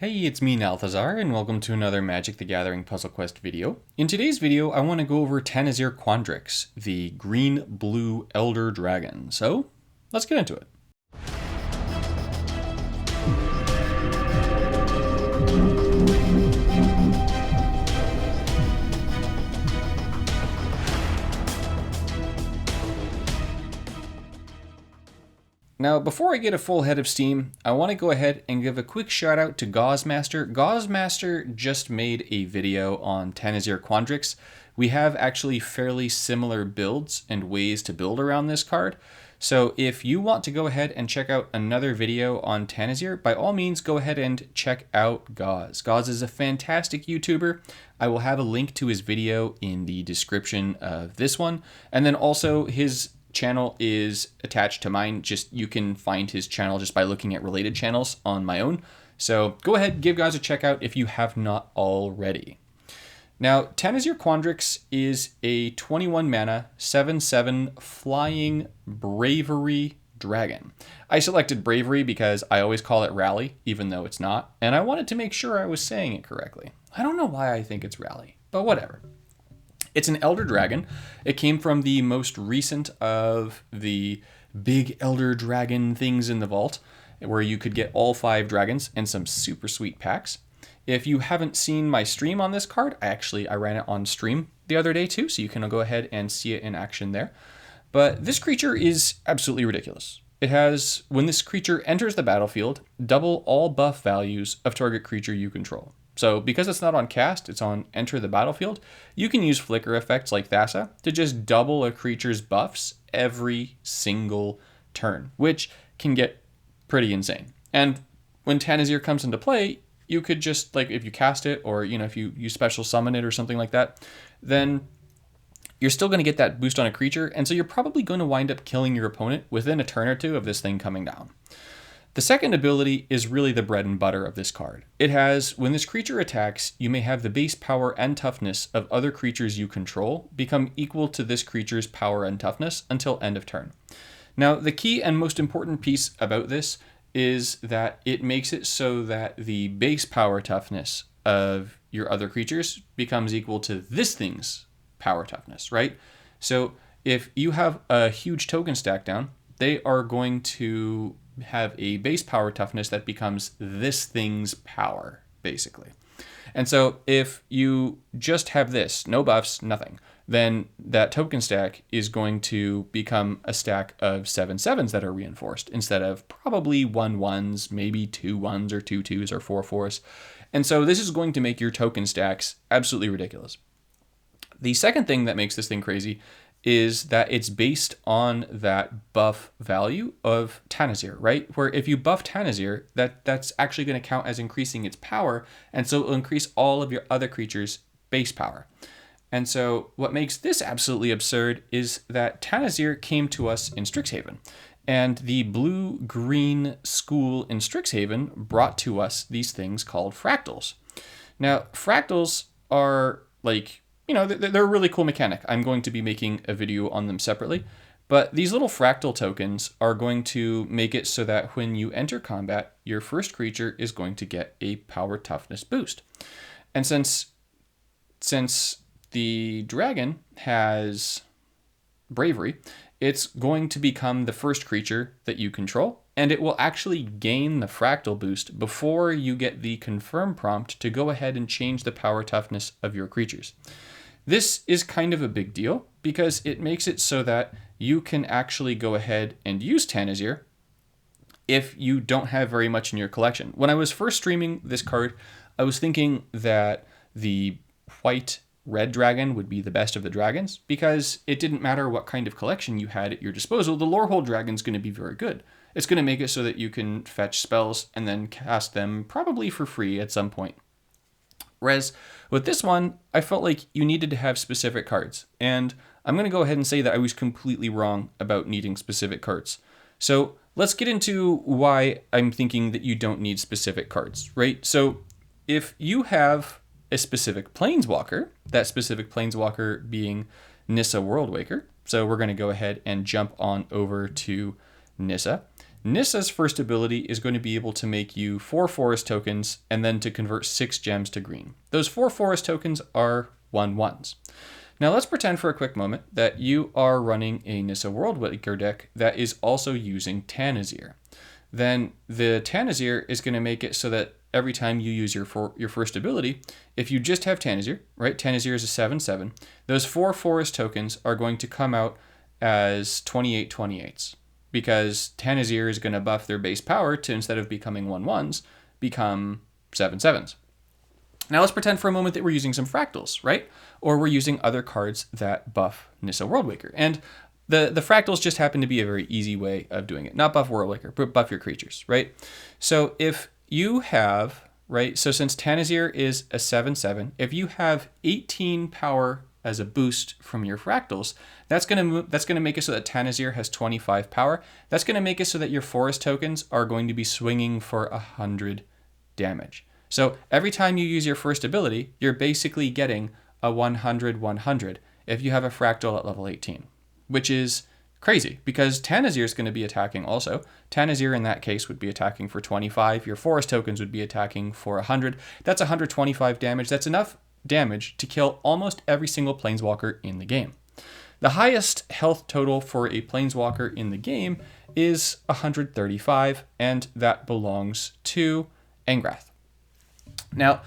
Hey, it's me, Nalthazar, and welcome to another Magic the Gathering Puzzle Quest video. In today's video, I want to go over Tanazir Quandrix, the green-blue Elder Dragon. So, let's get into it. Now, before I get a full head of steam, I want to go ahead and give a quick shout out to Gauzemaster. Gauzemaster just made a video on Tanazir Quandrix. We have actually fairly similar builds and ways to build around this card. So if you want to go ahead and check out another video on Tanazir, by all means go ahead and check out Gauz. Gauz is a fantastic YouTuber. I will have a link to his video in the description of this one. And then also his channel is attached to mine. You can find his channel just by looking at related channels on my own. So go ahead, give Gauz a check out if you have not already. Now, Tanazir Quandrix is a 21 mana, 7/7 flying bravery dragon. I selected bravery because I always call it rally, even though it's not, and I wanted to make sure I was saying it correctly. I don't know why I think it's rally, but whatever. It's an Elder Dragon. It came from the most recent of the big Elder Dragon things in the vault, where you could get all 5 dragons and some super sweet packs. If you haven't seen my stream on this card, I ran it on stream the other day too, so you can go ahead and see it in action there. But this creature is absolutely ridiculous. It has, when this creature enters the battlefield, double all buff values of target creature you control. So because it's not on cast, it's on enter the battlefield, you can use flicker effects like Thassa to just double a creature's buffs every single turn, which can get pretty insane. And when Tanazir comes into play, you could just, if you cast it, or if you special summon it or something like that, then you're still going to get that boost on a creature, and so you're probably going to wind up killing your opponent within a turn or two of this thing coming down. The second ability is really the bread and butter of this card. It has, when this creature attacks, you may have the base power and toughness of other creatures you control become equal to this creature's power and toughness until end of turn. Now, the key and most important piece about this is that it makes it so that the base power toughness of your other creatures becomes equal to this thing's power toughness, right? So if you have a huge token stack down, they are going to have a base power toughness that becomes this thing's power, basically. And so if you just have this, no buffs, nothing, then that token stack is going to become a stack of 7/7s that are reinforced instead of probably 1/1s, maybe 2/1s or 2/2s or 4/4s. And so this is going to make your token stacks absolutely ridiculous. The second thing that makes this thing crazy is that it's based on that buff value of Tanazir, right? Where if you buff Tanazir, that's actually going to count as increasing its power, and so it will increase all of your other creatures' base power. And so what makes this absolutely absurd is that Tanazir came to us in Strixhaven, and the blue-green school in Strixhaven brought to us these things called fractals. Now, fractals are they're a really cool mechanic. I'm going to be making a video on them separately, but these little fractal tokens are going to make it so that when you enter combat, your first creature is going to get a power toughness boost. And since the dragon has bravery, it's going to become the first creature that you control, and it will actually gain the fractal boost before you get the confirm prompt to go ahead and change the power toughness of your creatures. This is kind of a big deal because it makes it so that you can actually go ahead and use Tanazir if you don't have very much in your collection. When I was first streaming this card, I was thinking that the white-red dragon would be the best of the dragons because it didn't matter what kind of collection you had at your disposal, the Lorehold dragon is going to be very good. It's going to make it so that you can fetch spells and then cast them probably for free at some point. Whereas with this one, I felt like you needed to have specific cards. And I'm going to go ahead and say that I was completely wrong about needing specific cards. So let's get into why I'm thinking that you don't need specific cards, right? So if you have a specific planeswalker, that specific planeswalker being Nissa Worldwaker, so we're going to go ahead and jump on over to Nissa. Nissa's first ability is going to be able to make you 4 forest tokens and then to convert 6 gems to green. Those 4 forest tokens are 1/1s. Now let's pretend for a quick moment that you are running a Nissa Worldwaker deck that is also using Tanazir. Then the Tanazir is going to make it so that every time you use your first ability, if you just have Tanazir, right? Tanazir is a 7/7. Those 4 forest tokens are going to come out as 28/28s because Tanazir is going to buff their base power to, instead of becoming 1/1s, become 7/7s. Now let's pretend for a moment that we're using some fractals, right? Or we're using other cards that buff Nissa Worldwaker. And the fractals just happen to be a very easy way of doing it. Not buff Worldwaker, but buff your creatures, right? So if you have, right, so since Tanazir is a 7/7, if you have 18 power as a boost from your fractals, that's gonna make it so that Tanazir has 25 power. That's gonna make it so that your forest tokens are going to be swinging for 100 damage. So every time you use your first ability, you're basically getting a 100/100 if you have a fractal at level 18, which is crazy because Tanazir is going to be attacking also. Tanazir in that case would be attacking for 25. Your forest tokens would be attacking for 100. That's 125 damage. That's enough damage to kill almost every single planeswalker in the game. The highest health total for a planeswalker in the game is 135, and that belongs to Angrath. Now,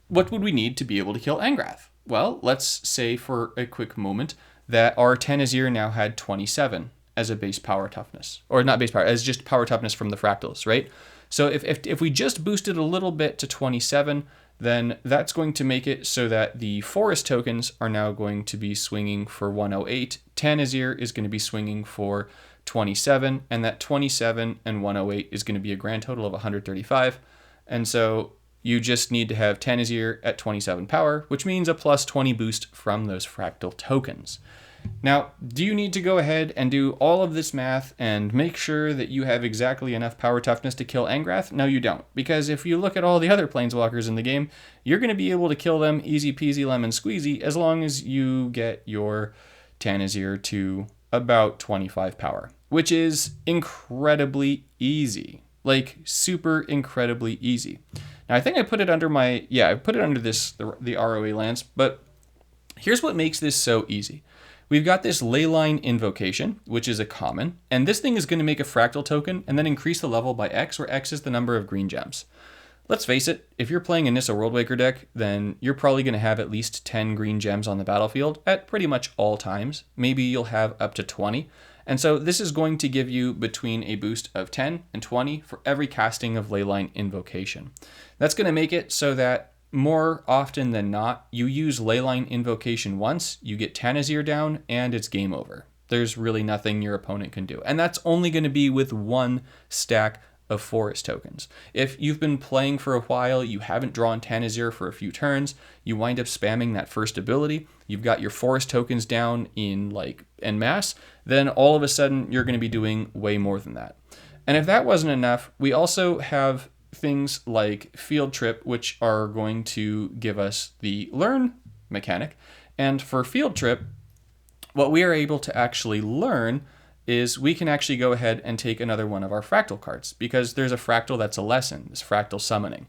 what would we need to be able to kill Angrath? Well, let's say for a quick moment that our Tanazir now had 27 as a base power toughness. Or not base power, as just power toughness from the fractals, right? So if we just boosted a little bit to 27, then that's going to make it so that the forest tokens are now going to be swinging for 108. Tanazir is going to be swinging for 27, and that 27 and 108 is going to be a grand total of 135. And so you just need to have Tanazir at 27 power, which means a plus 20 boost from those fractal tokens. Now, do you need to go ahead and do all of this math and make sure that you have exactly enough power toughness to kill Angrath? No, you don't. Because if you look at all the other planeswalkers in the game, you're going to be able to kill them easy peasy lemon squeezy as long as you get your Tanazir to about 25 power, which is incredibly easy. Like, super incredibly easy. Now, I think I put it under I put it under the ROA lance, but here's what makes this so easy. We've got this Leyline Invocation, which is a common, and this thing is going to make a fractal token and then increase the level by X, where X is the number of green gems. Let's face it, if you're playing a Nissa Worldwaker deck, then you're probably going to have at least 10 green gems on the battlefield at pretty much all times. Maybe you'll have up to 20. And so this is going to give you between a boost of 10 and 20 for every casting of Leyline Invocation. That's going to make it so that more often than not, you use Leyline Invocation once, you get Tanazir down, and it's game over. There's really nothing your opponent can do. And that's only going to be with one stack of forest tokens. If you've been playing for a while, you haven't drawn Tanazir for a few turns, you wind up spamming that first ability, you've got your forest tokens down en masse, then all of a sudden you're going to be doing way more than that. And if that wasn't enough, we also have things like Field Trip, which are going to give us the learn mechanic. And for Field Trip, what we are able to actually learn is we can actually go ahead and take another one of our fractal cards, because there's a fractal that's a lesson, this fractal summoning.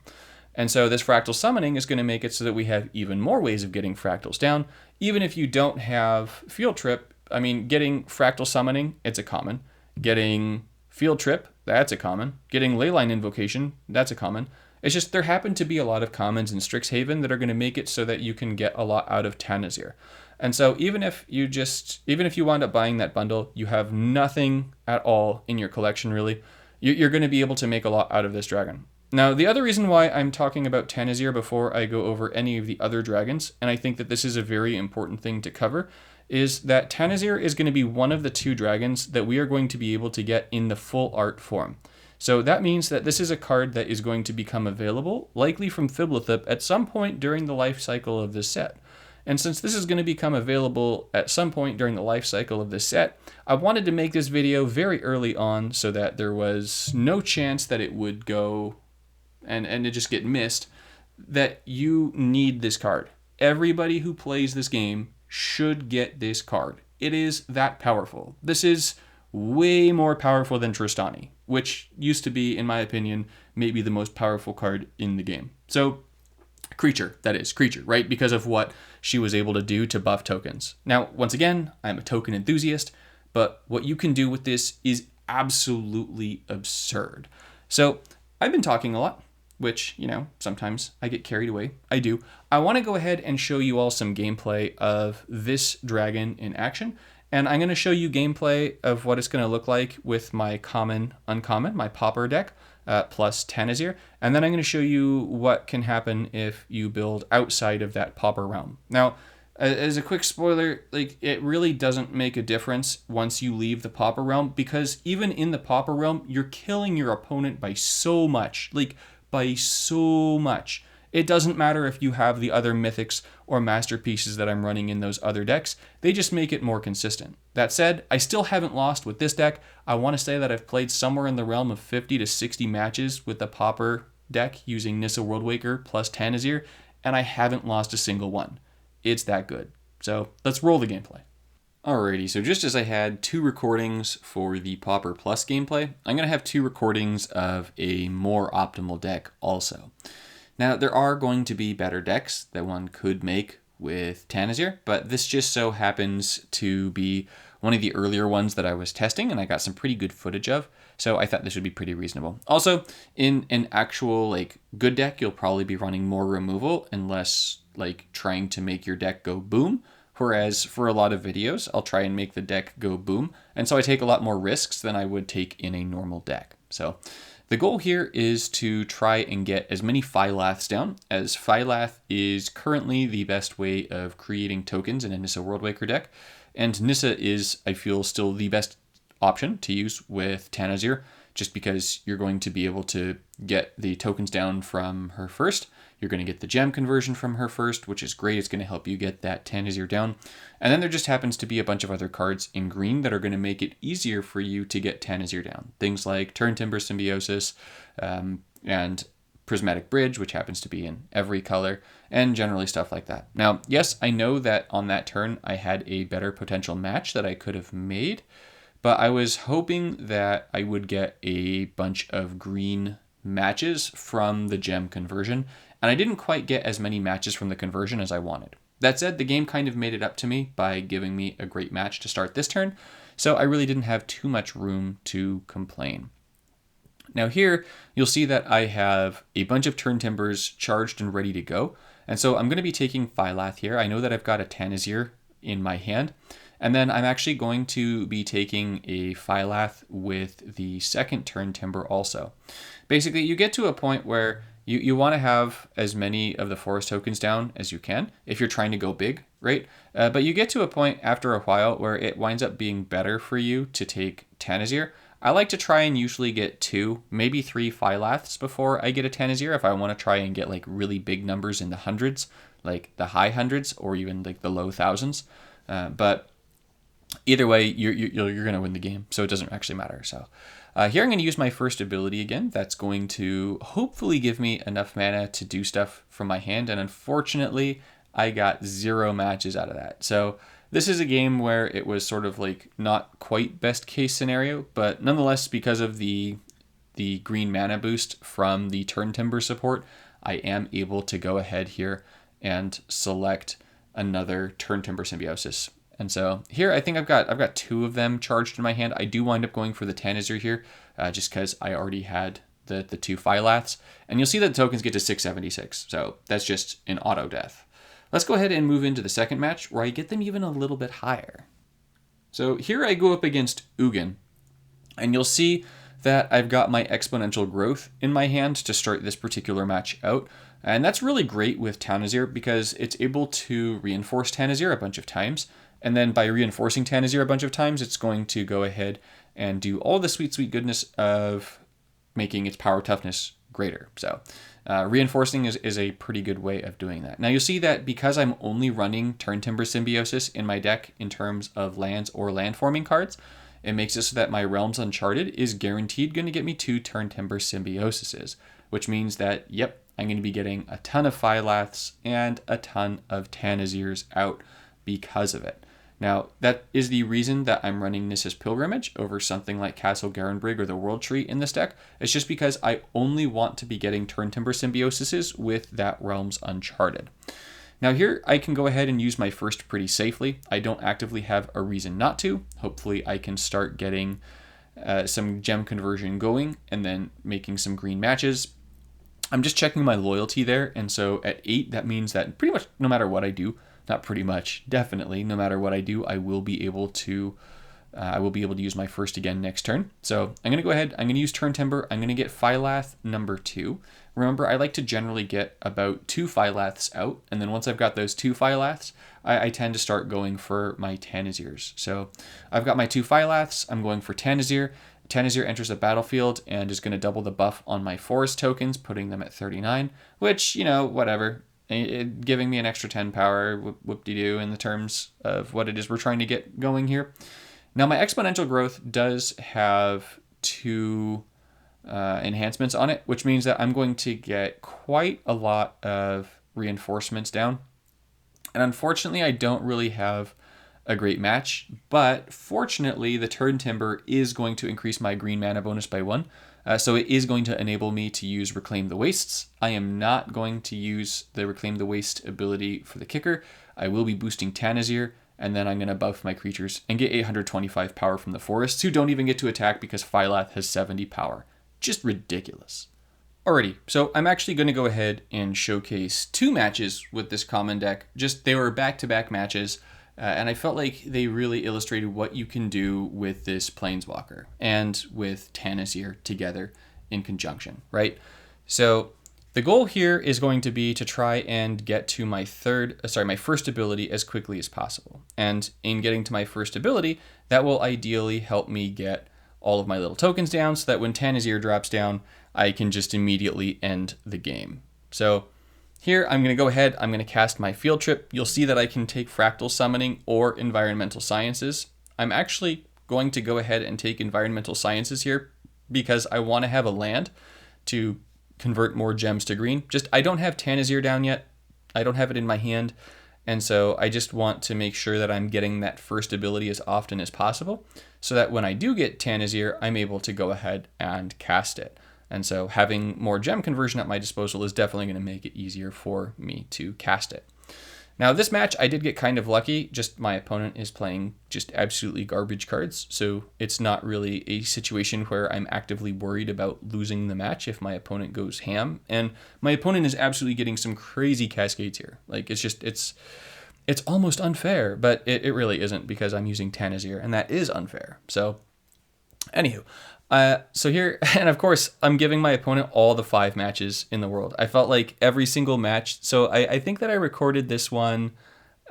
And so this fractal summoning is going to make it so that we have even more ways of getting fractals down. Even if you don't have Field Trip, I mean, getting fractal summoning, it's a common. Getting Field Trip, that's a common. Getting Leyline Invocation, that's a common. It's just there happen to be a lot of commons in Strixhaven that are going to make it so that you can get a lot out of Tanazir. And so even if you wind up buying that bundle, you have nothing at all in your collection really, you're going to be able to make a lot out of this dragon. Now, the other reason why I'm talking about Tanazir before I go over any of the other dragons, and I think that this is a very important thing to cover, is that Tanazir is going to be one of the 2 dragons that we are going to be able to get in the full art form. So that means that this is a card that is going to become available, likely from Fiblethip, at some point during the life cycle of this set. And since this is going to become available at some point during the life cycle of this set, I wanted to make this video very early on so that there was no chance that it would go and it just get missed, that you need this card. Everybody who plays this game should get this card. It is that powerful. This is way more powerful than Tristani, which used to be, in my opinion, maybe the most powerful card in the game. So creature, right? Because of what she was able to do to buff tokens. Now, once again, I'm a token enthusiast, but what you can do with this is absolutely absurd. So I've been talking a lot, which, sometimes I get carried away. I do. I want to go ahead and show you all some gameplay of this dragon in action. And I'm going to show you gameplay of what it's going to look like with my uncommon, my Pauper deck, plus Tanazir. And then I'm going to show you what can happen if you build outside of that Pauper realm. Now, as a quick spoiler, it really doesn't make a difference once you leave the Pauper realm, because even in the Pauper realm, you're killing your opponent by so much, by so much. It doesn't matter if you have the other mythics or masterpieces that I'm running in those other decks. They just make it more consistent. That said, I still haven't lost with this deck. I want to say that I've played somewhere in the realm of 50 to 60 matches with the Pauper deck using Nissa Worldwaker plus Tanazir, and I haven't lost a single one. It's that good. So let's roll the gameplay. Alrighty, so just as I had 2 recordings for the Pauper Plus gameplay, I'm going to have 2 recordings of a more optimal deck also. Now, there are going to be better decks that one could make with Tanazir, but this just so happens to be one of the earlier ones that I was testing, and I got some pretty good footage of, so I thought this would be pretty reasonable. Also, in an actual good deck, you'll probably be running more removal and less trying to make your deck go boom, whereas for a lot of videos, I'll try and make the deck go boom, and so I take a lot more risks than I would take in a normal deck. So the goal here is to try and get as many Phylaths down, as Phylath is currently the best way of creating tokens in a Nissa Worldwaker deck, and Nissa is, I feel, still the best option to use with Tanazir, just because you're going to be able to get the tokens down from her first. You're going to get the gem conversion from her first, which is great. It's going to help you get that Tanazir down. And then there just happens to be a bunch of other cards in green that are going to make it easier for you to get Tanazir down. Things like Turntimber Symbiosis and Prismatic Bridge, which happens to be in every color, and generally stuff like that. Now, yes, I know that on that turn I had a better potential match that I could have made, but I was hoping that I would get a bunch of green matches from the gem conversion, and I didn't quite get as many matches from the conversion as I wanted. That said, the game kind of made it up to me by giving me a great match to start this turn, so I really didn't have too much room to complain. Now here, you'll see that I have a bunch of Turntimbers charged and ready to go, and so I'm going to be taking Phylath here. I know that I've got a Tanazir in my hand, and then I'm actually going to be taking a Phylath with the second Turntimber also. Basically, you get to a point where you want to have as many of the forest tokens down as you can if you're trying to go big, right? But you get to a point after a while where it winds up being better for you to take Tanazir. I like to try and usually get 2, maybe 3 Phylaths before I get a Tanazir if I want to try and get really big numbers in the hundreds, like the high hundreds or even the low thousands. But either way, you're going to win the game, so it doesn't actually matter. So here I'm going to use my first ability again. That's going to hopefully give me enough mana to do stuff from my hand, and unfortunately, I got 0 matches out of that. So this is a game where it was sort of not quite best case scenario, but nonetheless, because of the green mana boost from the Turntimber support, I am able to go ahead here and select another Turntimber Symbiosis. And so here I think I've got 2 of them charged in my hand. I do wind up going for the Tanazir here, just because I already had the 2 Phylaths. And you'll see that the tokens get to 676, so that's just an auto death. Let's go ahead and move into the second match, where I get them even a little bit higher. So here I go up against Ugin, and you'll see that I've got my exponential growth in my hand to start this particular match out. And that's really great with Tanazir because it's able to reinforce Tanazir a bunch of times. And then by reinforcing Tanazir a bunch of times, it's going to go ahead and do all the sweet, sweet goodness of making its power toughness greater. So reinforcing is a pretty good way of doing that. Now you'll see that because I'm only running Turntimber Symbiosis in my deck in terms of lands or landforming cards, it makes it so that my Realms Uncharted is guaranteed going to get me 2 Turntimber Symbiosises, which means that, yep, I'm going to be getting a ton of Phylaths and a ton of Tanazirs out because of it. Now, that is the reason that I'm running Nissa's Pilgrimage over something like Castle Garenbrig or the World Tree in this deck. It's just because I only want to be getting Turn Timber Symbiosises with that Realms Uncharted. Now here, I can go ahead and use my first pretty safely. I don't actively have a reason not to. Hopefully I can start getting some gem conversion going and then making some green matches. I'm just checking my loyalty there, and so at 8, that means that pretty much no matter what I do, not pretty much, definitely, no matter what I do, I will be able to use my first again next turn. So I'm going to go ahead, I'm going to use Turn Timber, I'm going to get Phylath number 2. Remember, I like to generally get about 2 Phylaths out, and then once I've got those 2 Phylaths, I tend to start going for my Tanazirs. So I've got my 2 Phylaths, I'm going for Tanazir. Tanazir enters the battlefield and is going to double the buff on my forest tokens, putting them at 39, which, whatever. Giving me an extra 10 power, whoop-de-doo, in the terms of what it is we're trying to get going here. Now, my exponential growth does have 2 enhancements on it, which means that I'm going to get quite a lot of reinforcements down. And unfortunately, I don't really have a great match, but fortunately the Turn Timber is going to increase my green mana bonus by 1, so it is going to enable me to use Reclaim the Wastes. I am not going to use the Reclaim the Waste ability for the kicker. I will be boosting Tanazir, and then I'm going to buff my creatures and get 825 power from the forests, who don't even get to attack because Phylath has 70 power. Just ridiculous. Alrighty, so I'm actually going to go ahead and showcase 2 matches with this common deck. They were back-to-back matches. And I felt like they really illustrated what you can do with this Planeswalker and with Tanazir together in conjunction, right? So the goal here is going to be to try and get to my first ability as quickly as possible. And in getting to my first ability, that will ideally help me get all of my little tokens down so that when Tanazir drops down, I can just immediately end the game. So here, I'm going to go ahead, I'm going to cast my Field Trip. You'll see that I can take Fractal Summoning or Environmental Sciences. I'm actually going to go ahead and take Environmental Sciences here because I want to have a land to convert more gems to green. I don't have Tanazir down yet. I don't have it in my hand. And so I just want to make sure that I'm getting that first ability as often as possible so that when I do get Tanazir, I'm able to go ahead and cast it. And so having more gem conversion at my disposal is definitely going to make it easier for me to cast it. Now, this match, I did get kind of lucky. My opponent is playing just absolutely garbage cards. So it's not really a situation where I'm actively worried about losing the match if my opponent goes ham. And my opponent is absolutely getting some crazy cascades here. It's almost unfair, but it really isn't because I'm using Tanazir, and that is unfair. So, anywho. So here, and of course, I'm giving my opponent all the 5 matches in the world. I felt like every single match. So I think that I recorded this one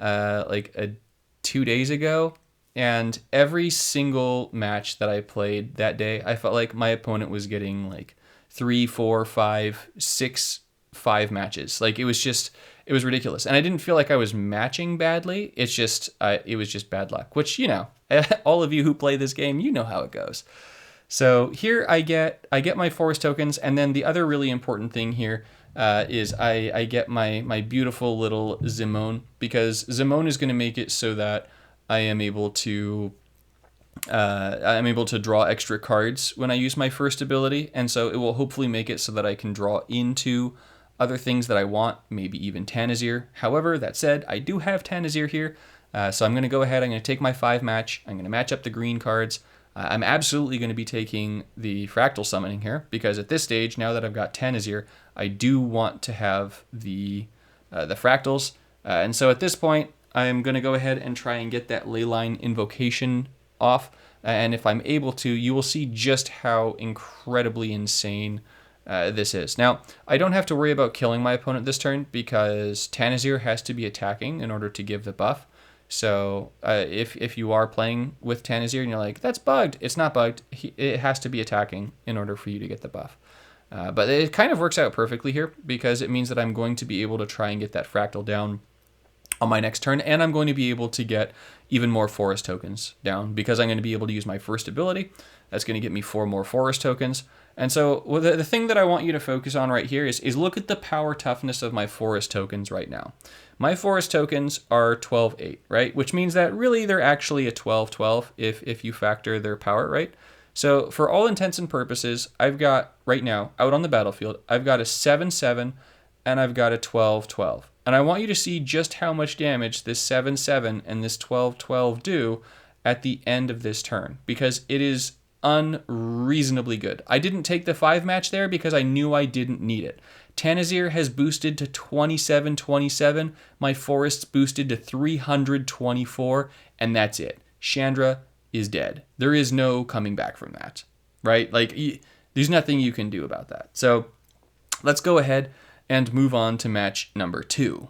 2 days ago, and every single match that I played that day, I felt like my opponent was getting 3, 4, 5, 6, 5 matches. It was ridiculous. And I didn't feel like I was matching badly. It was just bad luck, which, all of you who play this game, you know how it goes. So here I get my forest tokens, and then the other really important thing here is I get my beautiful little Zimone, because Zimone is going to make it so that I am able to draw extra cards when I use my first ability, and so it will hopefully make it so that I can draw into other things that I want, maybe even Tanazir. However, that said, I do have Tanazir here, so I'm going to go ahead, I'm going to take my 5 match, I'm going to match up the green cards. I'm absolutely going to be taking the Fractal Summoning here, because at this stage, now that I've got Tanazir, I do want to have the Fractals. And so at this point, I'm going to go ahead and try and get that Leyline Invocation off. And if I'm able to, you will see just how incredibly insane this is. Now, I don't have to worry about killing my opponent this turn, because Tanazir has to be attacking in order to give the buff. So if you are playing with Tanazir and you're like, that's bugged, it's not bugged. It has to be attacking in order for you to get the buff. But it kind of works out perfectly here, because it means that I'm going to be able to try and get that Fractal down on my next turn, and I'm going to be able to get even more forest tokens down, because I'm going to be able to use my first ability. That's going to get me 4 more forest tokens. And so the thing that I want you to focus on right here is look at the power toughness of my forest tokens right now. My forest tokens are 12-8, right? Which means that really they're actually a 12-12 if you factor their power, right? So for all intents and purposes, I've got right now out on the battlefield, I've got a 7-7 and I've got a 12-12. And I want you to see just how much damage this 7-7 and this 12-12 do at the end of this turn, because it is unreasonably good. I didn't take the 5 match there because I knew I didn't need it. Tanazir has boosted to 27-27. My forests boosted to 324, and that's it. Chandra is dead. There is no coming back from that, right? Like, there's nothing you can do about that. So let's go ahead and move on to match number 2.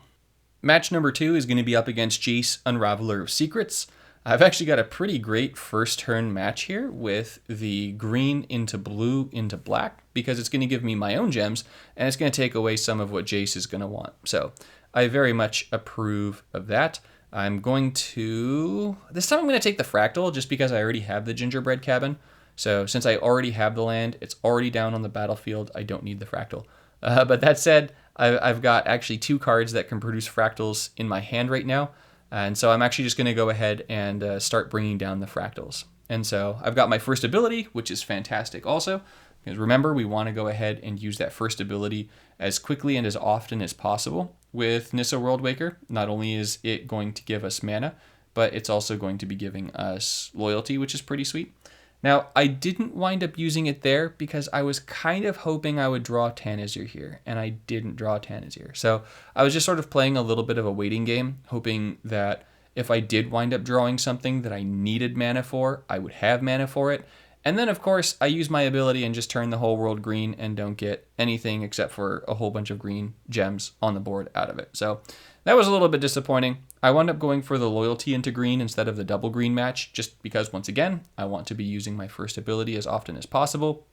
Match number 2 is going to be up against Jace, Unraveler of Secrets. I've actually got a pretty great first turn match here with the green into blue into black, because it's going to give me my own gems and it's going to take away some of what Jace is going to want. So I very much approve of that. I'm going to, this time I'm going to take the fractal just because I already have the gingerbread cabin. So since I already have the land, it's already down on the battlefield, I don't need the fractal. But that said, I've got actually 2 cards that can produce fractals in my hand right now. And so I'm actually just going to go ahead and start bringing down the fractals. And so I've got my first ability, which is fantastic also. Because remember, we want to go ahead and use that first ability as quickly and as often as possible. With Nissa Worldwaker, not only is it going to give us mana, but it's also going to be giving us loyalty, which is pretty sweet. Now, I didn't wind up using it there because I was kind of hoping I would draw Tanazir here, and I didn't draw Tanazir. So I was just sort of playing a little bit of a waiting game, hoping that if I did wind up drawing something that I needed mana for, I would have mana for it. And then, of course, I use my ability and just turn the whole world green and don't get anything except for a whole bunch of green gems on the board out of it. So that was a little bit disappointing. I wound up going for the loyalty into green instead of the double green match, just because, once again, I want to be using my first ability as often as possible.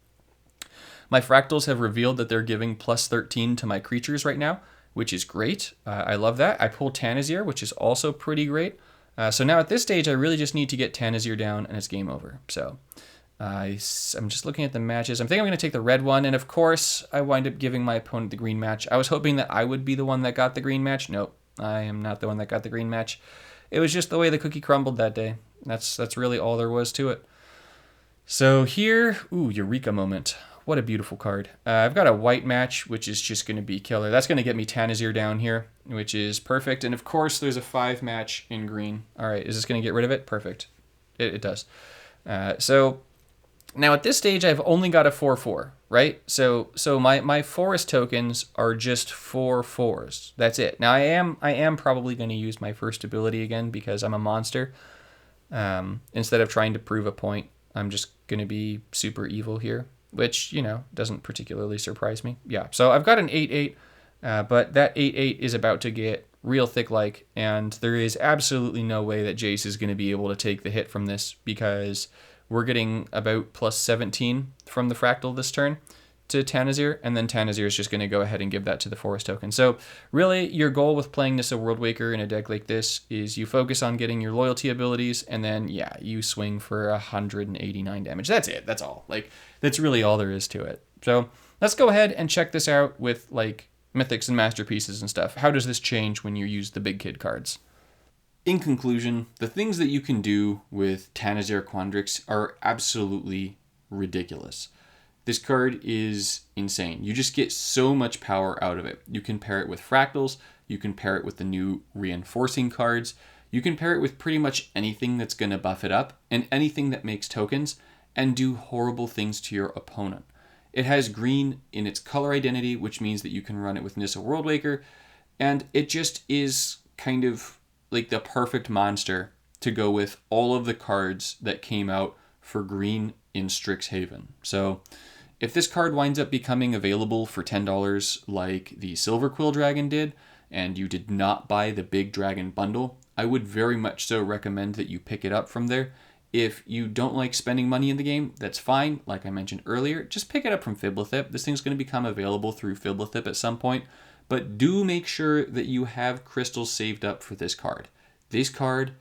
My fractals have revealed that they're giving plus 13 to my creatures right now, which is great. I love that. I pulled Tanazir, which is also pretty great. So now at this stage, I really just need to get Tanazir down and it's game over. So I'm just looking at the matches. I'm thinking I'm going to take the red one, and of course, I wind up giving my opponent the green match. I was hoping that I would be the one that got the green match. Nope, I am not the one that got the green match. It was just the way the cookie crumbled that day. That's really all there was to it. So here, ooh, Eureka moment. What a beautiful card. I've got a white match, which is just going to be killer. That's going to get me Tanazir down here, which is perfect. And of course, there's a 5 match in green. All right, is this going to get rid of it? Perfect. It does. So now at this stage, I've only got a 4/4, right? So my forest tokens are just 4 4s. That's it. Now I am probably going to use my first ability again because I'm a monster. Instead of trying to prove a point, I'm just going to be super evil here, which, you know, doesn't particularly surprise me. Yeah, so I've got an 8/8, but that 8/8 is about to get real thick-like, and there is absolutely no way that Jace is going to be able to take the hit from this because we're getting about plus 17 from the fractal this turn to Tanazir, and then Tanazir is just going to go ahead and give that to the forest token. So really, your goal with playing Nissa Worldwaker in a deck like this is you focus on getting your loyalty abilities, and then, yeah, you swing for 189 damage. That's it. That's all. Like, that's really all there is to it. So let's go ahead and check this out with, like, mythics and masterpieces and stuff. How does this change when you use the big kid cards? In conclusion, the things that you can do with Tanazir Quandrix are absolutely ridiculous. This card is insane. You just get so much power out of it. You can pair it with fractals, you can pair it with the new reinforcing cards, you can pair it with pretty much anything that's going to buff it up, and anything that makes tokens, and do horrible things to your opponent. It has green in its color identity, which means that you can run it with Nissa Worldwaker, and it just is kind of like the perfect monster to go with all of the cards that came out for green in Strixhaven. So if this card winds up becoming available for $10 like the Silver Quill Dragon did, and you did not buy the Big Dragon bundle, I would very much so recommend that you pick it up from there. If you don't like spending money in the game, that's fine. Like I mentioned earlier, just pick it up from Fiblethip. This thing's going to become available through Fiblethip at some point, but do make sure that you have crystals saved up for this card. This card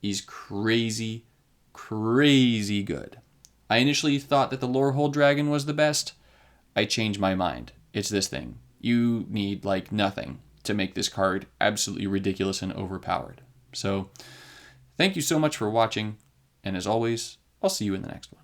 is crazy, crazy good. I initially thought that the Lorehold Dragon was the best. I changed my mind. It's this thing. You need like nothing to make this card absolutely ridiculous and overpowered. So thank you so much for watching, and as always, I'll see you in the next one.